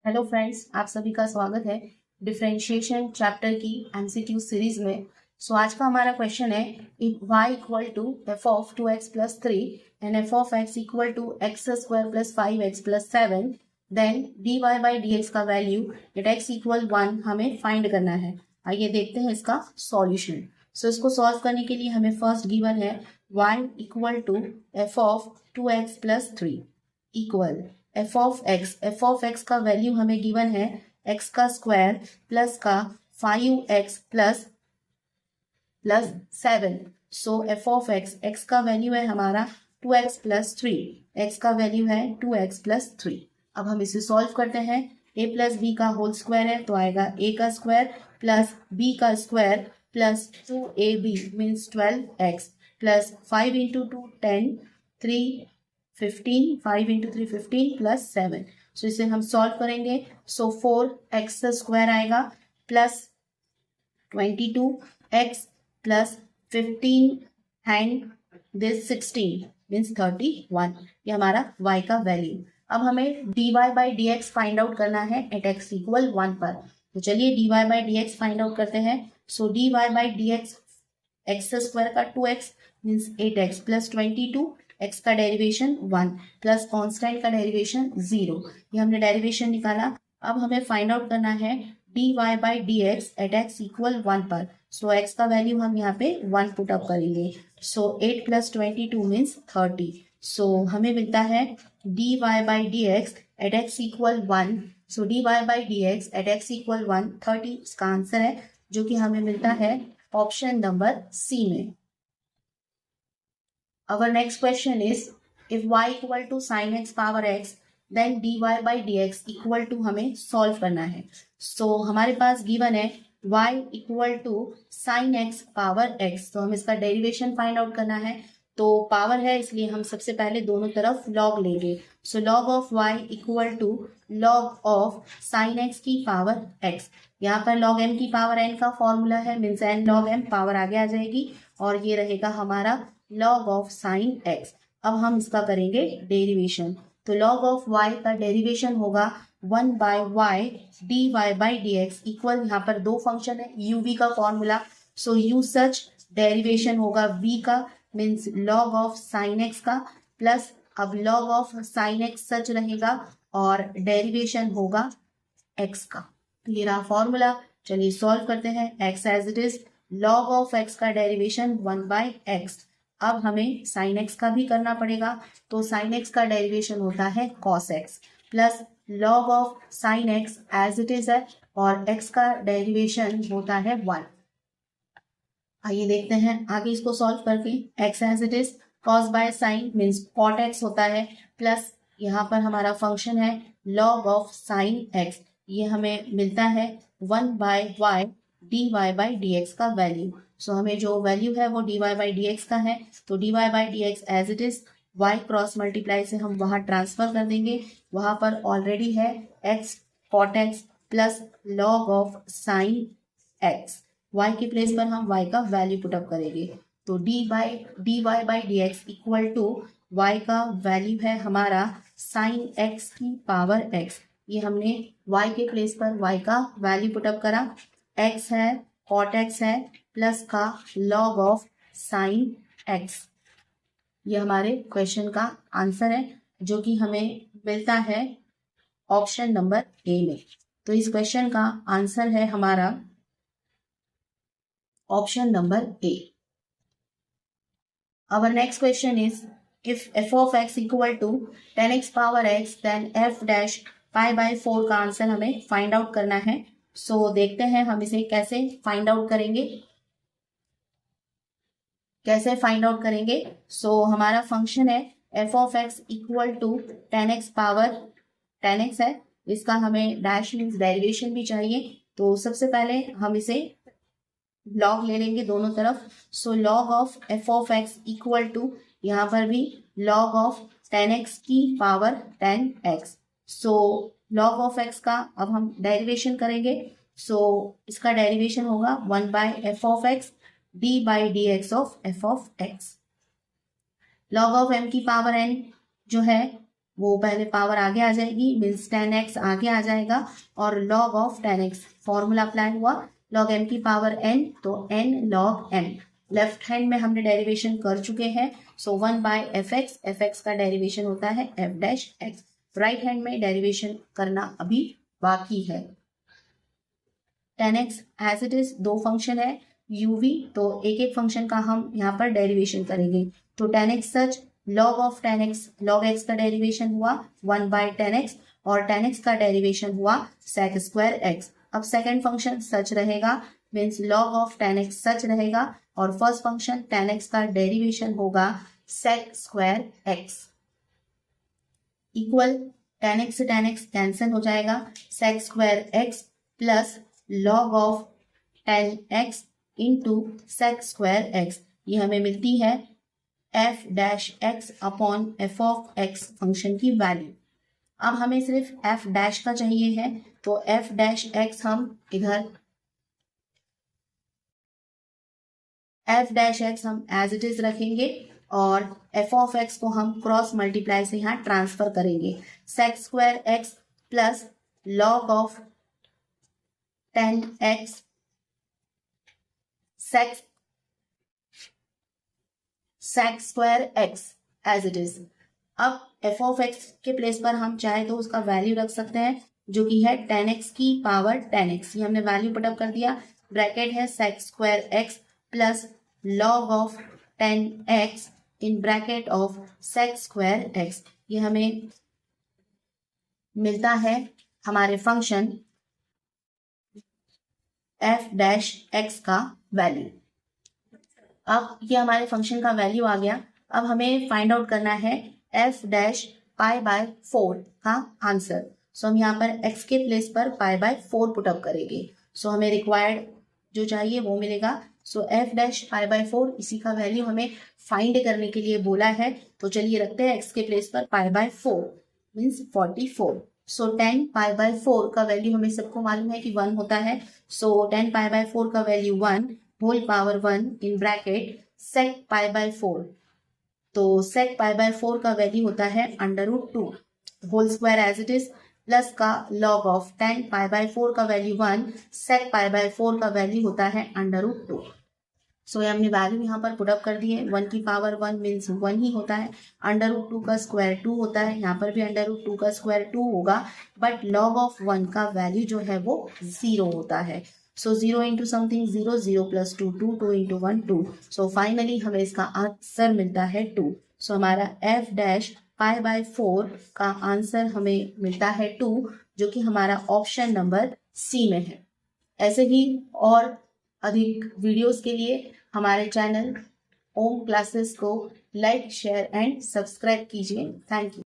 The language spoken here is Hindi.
हेलो फ्रेंड्स, आप सभी का स्वागत है डिफरेंशिएशन चैप्टर की एमसीक्यू सीरीज में। आज का हमारा क्वेश्चन है, if y equal to f of 2x plus 3 and f of x equal to x square plus 5x plus 7, then dy by dx का वैल्यू एट x इक्वल 1 हमें फाइंड करना है। आइए देखते हैं इसका सॉल्यूशन। इसको सॉल्व करने के लिए हमें फर्स्ट गिवन है y equal to f of 2x plus 3 equal f of x का वैल्यू हमें गिवन है एक्स का स्क्वायर प्लस का 5x plus 7। F of x का वैल्यू है हमारा 2x प्लस 3, एक्स का वैल्यू है 2x प्लस 3। अब हम इसे सॉल्व करते हैं। a प्लस बी का होल स्क्वायर है तो आएगा a का स्क्वायर प्लस b का square plus 2ab means 12x plus 5 into 2 10, 3 15, 5 into 3 15 plus 7। इसे हम सॉल्व करेंगे। 4x स्क्वायर आएगा plus 22x plus 15 and this 16 means 31। ये हमारा y का वैल्यू। अब हमें dy by d x find out करना है एट x इक्वल 1 पर। तो चलिए dy by d x find out करते हैं। dy by d x square का 2x means 8x plus 22, x का डेरिवेशन 1 प्लस कांस्टेंट का डेरिवेशन 0। ये हमने डेरिवेशन निकाला। अब हमें फाइंड आउट करना है dy by d x at x equal 1 पर। x का वैल्यू हम यहाँ पे 1 पुट अप करेंगे। 8 प्लस 22 मीन्स 30। हमें मिलता है dy by d x at x equal 1। dy by d x at x equal 1 30 इसका आंसर है, जो कि हमें मिलता है ऑप्शन नंबर सी में। Our next question is, if y equal to sin x power x, then dy by dx equal to हमें solve करना है। हमारे पास given है y equal to sin x power x, तो हम इसका डेरिवेशन फाइंड आउट करना है। तो पावर है इसलिए हम सबसे पहले दोनों तरफ लॉग लेंगे। Log of y equal to log of sine x की पावर x। यहाँ पर लॉग m की पावर n का फॉर्मूला है, means n log m power आगे आ जाएगी और ये रहेगा हमारा लॉग ऑफ साइन x। अब हम इसका करेंगे डेरिवेशन। तो लॉग ऑफ y का डेरिवेशन होगा 1 by y dy by d x equal, यहाँ पर दो फंक्शन है uv का फॉर्मूला। यू सच डेरिवेशन होगा v का means log of sine x का प्लस अब log of sine x such रहेगा और डेरिवेशन होगा x का। ये रहा फॉर्मूला। चलिए सॉल्व करते हैं। x as it is, log of x का डेरिवेशन 1 बाय x। अब हमें साइन x का भी करना पड़ेगा। तो साइन x का डेरिवेशन होता है cos x plus log of sine x as it is है और x का डेरिवेशन होता है 1। आइए देखते हैं आगे इसको सॉल्व करके। x as it is, cos by sine means cot x होता है प्लस यहाँ पर हमारा फंक्शन है लॉग ऑफ साइन x। ये हमें मिलता है 1 by y dy by d x का वैल्यू। हमें जो वैल्यू है वो dy बाई डी एक्स का है। तो dy by d x as it is, y cross multiply से हम वहां ट्रांसफर कर देंगे। वहां पर ऑलरेडी है x cot x plus log of sine x। y के प्लेस पर हम y का वैल्यू पुटअप करेंगे। तो dy by d x equal to y का वैल्यू है हमारा साइन x की पावर x। ये हमने y के प्लेस पर y का वैल्यू पुटअप करा। x है, कॉट x है प्लस का लॉग ऑफ साइन x। ये हमारे क्वेश्चन का आंसर है, जो कि हमें मिलता है ऑप्शन नंबर ए में। तो इस क्वेश्चन का आंसर है हमारा option number A. Our next question is, if f of x equal to 10x power x, then f dash pi by 4 का आंसर हमें फाइंड आउट करना है। देखते हैं हम इसे कैसे फाइंड आउट करेंगे। हमारा फंक्शन है f of x equal to 10x power 10x है। इसका हमें डैश मीन्स डेरिवेशन भी चाहिए। तो सबसे पहले हम इसे लॉग ले लेंगे दोनों तरफ। Log of f of x equal to, यहाँ पर भी लॉग ऑफ 10x की power 10x। Log of x का अब हम डेरिवेशन करेंगे। इसका डेरिवेशन होगा 1 by f of x d by d x of f of x. Log of m की पावर n जो है वो पहले पावर आगे आ जाएगी, मीन्स 10x आगे आ जाएगा, और log of 10x formula apply हुआ, log m की पावर n, तो n log m। Left hand में हमने डेरिवेशन कर चुके हैं, सो 1/fx, fx का डेरिवेशन होता है f-x। राइट हैंड में डेरिवेशन करना अभी बाकी है। 10x एज इट इज, दो फंक्शन है uv, तो एक एक फंक्शन का हम यहाँ पर डेरिवेशन करेंगे। तो 10x such, log of 10x, log x का डेरिवेशन हुआ 1/10x, और 10x का डेरिवेशन हुआ sec स्क्वायर x। अब सेकेंड फंक्शन सच रहेगा, मीन्स log ऑफ 10x सच रहेगा, और फर्स्ट फंक्शन 10x का डेरिवेशन होगा sec square x equal 10x से 10x कैंसिल हो जाएगा, sec square x plus log of 10x into sec square x, ये हमें मिलती है f-x upon f of x function की वैल्यू। अब हमें सिर्फ f' का चाहिए है, तो f-x हम इधर f-x हम एज इट इज रखेंगे, और f ऑफ x को हम क्रॉस मल्टीप्लाई से यहाँ ट्रांसफर करेंगे। sec square x plus log of 10x sec square x as it is. अब f ऑफ x के प्लेस पर हम चाहे तो उसका वैल्यू रख सकते हैं, जो कि है 10x की पावर 10x, ये हमने वैल्यू पुटअप कर दिया। ब्रैकेट है sec square x plus log of 10x in bracket of sec square x, ये हमें मिलता है हमारे फंक्शन f-x का वैल्यू। अब ये हमारे फंक्शन का वैल्यू आ गया। अब हमें फाइंड आउट करना है f'π/4 का आंसर। सो हम यहाँ पर x के प्लेस पर π/4 पुटअप करेंगे, सो हमें रिक्वायर्ड जो चाहिए वो मिलेगा। सो f'π/4 इसी का वैल्यू हमें फाइंड करने के लिए बोला है, तो चलिए रखते हैं x के प्लेस पर π/4 मीन्स 44। सो 10π/4 का वैल्यू हमें सबको मालूम है कि 1 होता है, सो 10π/4 का value 1 whole power 1 in bracket sec π/4, तो sec π/4 का वैल्यू होता है √2 whole square as it is, plus का log ऑफ 10π/4 का वैल्यू 1, sec π/4 का वैल्यू होता है √2। सो हमने वैल्यू यहाँ पर पुटअप कर दी है। 1 की पावर 1 मीन्स 1 ही होता है, √2 का स्क्वायर 2 होता है, यहाँ पर भी √2 का स्क्वायर 2 होगा, बट log ऑफ 1 का वैल्यू जो है वो 0 होता है। सो 0 into something 0, 0 plus 2, 2, 2 into 1, 2। So finally हमें इसका आंसर मिलता है 2। सो हमारा f'π/4 का आंसर हमें मिलता है 2, जो कि हमारा ऑप्शन नंबर सी में है। ऐसे ही और अधिक वीडियोस के लिए हमारे चैनल ओम क्लासेस को लाइक, शेयर एंड सब्सक्राइब कीजिए। Thank you.